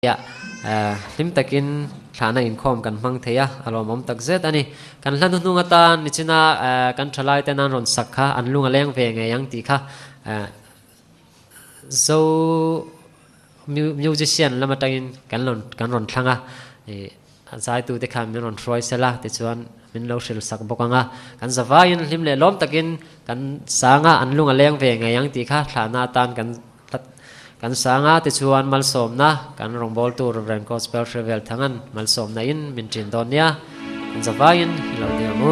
ya lim takin thlahna in khom kan mang theya alomom tak zet ani kan hlan hnunga ta nichina kan thalai te nan ron sakha anlung aleng ve ngeiang ti kha zo musician lamatangin kan ron thlanga zai tu te kha min ron throi sela te chuan min lo hril sak bokanga kan zawain hlim le lom takin kan sanga anlung aleng ve ngeiang ti kha thlahna tan kan sanga te chuan mal som na kan rong bol tur ren gospel revel thangan mal som na in min tin don nia kan zawain hilo diamu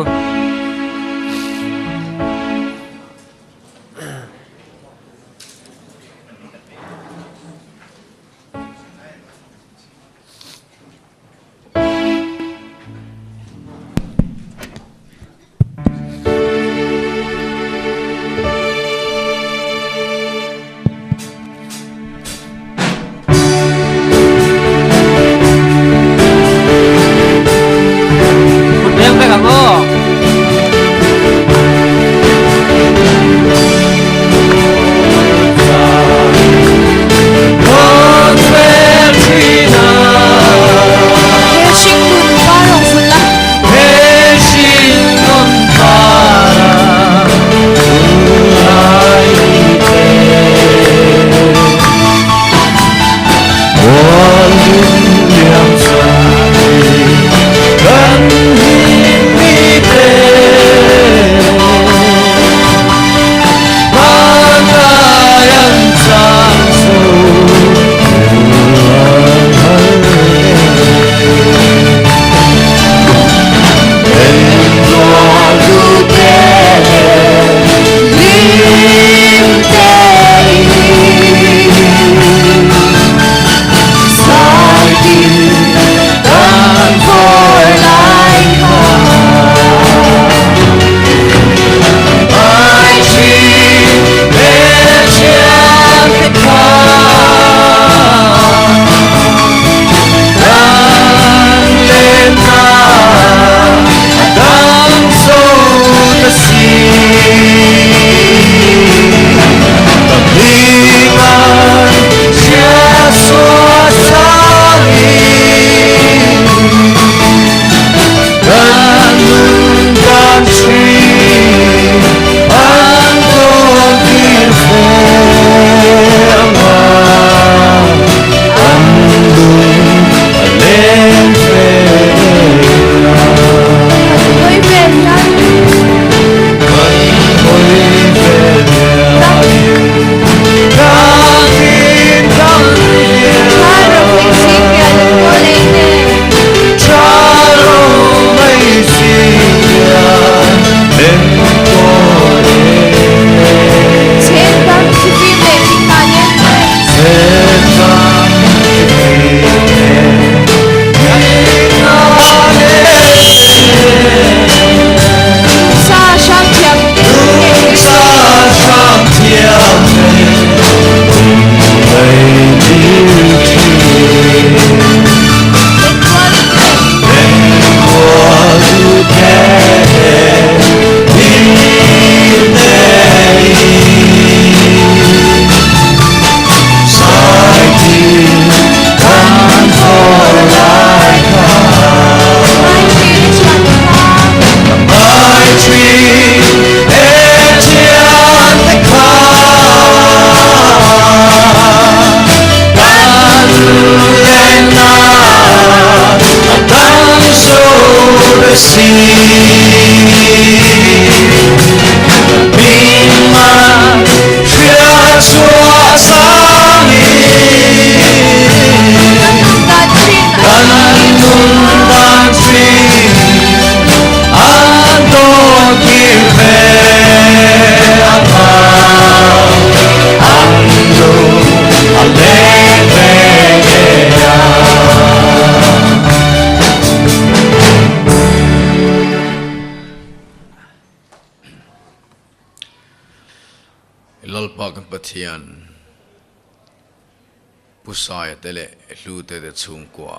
pusai tele lute de chungkwa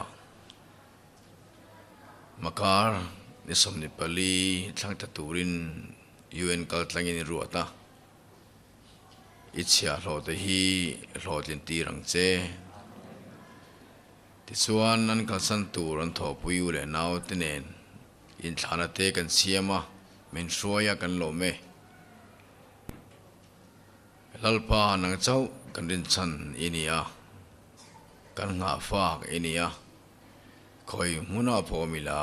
makar ni somni pali thlangta turin UN kal tlangin ruata ichia hlo te hi hlo tlin ti rang che ti chuan an kalsan tur an thaw pui u le nau te nen in thlahna te kan siama min hruaya kan lo me lalpa nang chau kan rin chan inia kan nga fak inia khoi muna phomila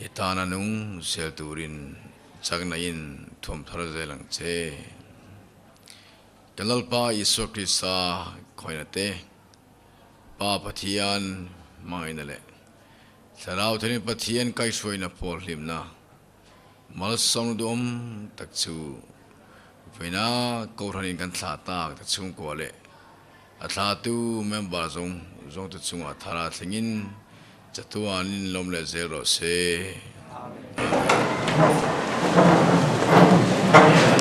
etana nung sel turin chagna in thom thar zelang che kan lalpa Isu Krista khoina te pa pathian maina le sarau therin pathian kai soina pol hlimna mal som dom takchu veina koranin kan thla tak ta chung ko le a thla tu member zong ta chunga thara thlingin chatuanin lom le zero se amen